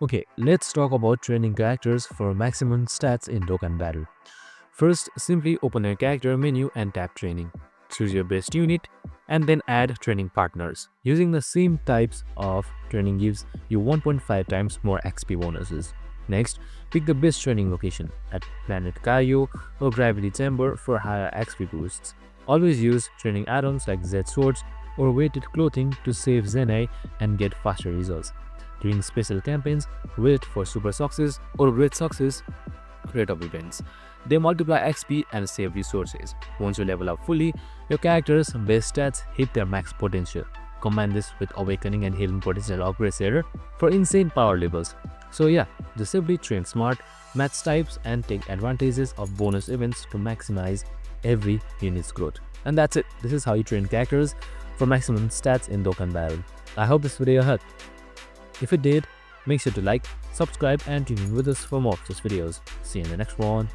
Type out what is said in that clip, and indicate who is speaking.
Speaker 1: Okay, let's talk about training characters for maximum stats in Dokkan Battle. First, simply open your character menu and tap Training. Choose your best unit and then add training partners. Using the same types of training gives you 1.5 times more XP bonuses. Next, pick the best training location at Planet Kaio or Gravity Chamber for higher XP boosts. Always use training add-ons like Z Swords or weighted clothing to save Zenai and get faster results. During special campaigns, wait for super success or great success rate of events. They multiply XP and save resources. Once you level up fully, your character's base stats hit their max potential. Combine this with Awakening and Healing Potential Upgrade for insane power levels. So yeah, just simply train smart, match types and take advantages of bonus events to maximize every unit's growth. And that's it. This is how you train characters for maximum stats in Dokkan Battle. I hope this video helped. If it did, make sure to like, subscribe and tune in with us for more of such videos. See you in the next one.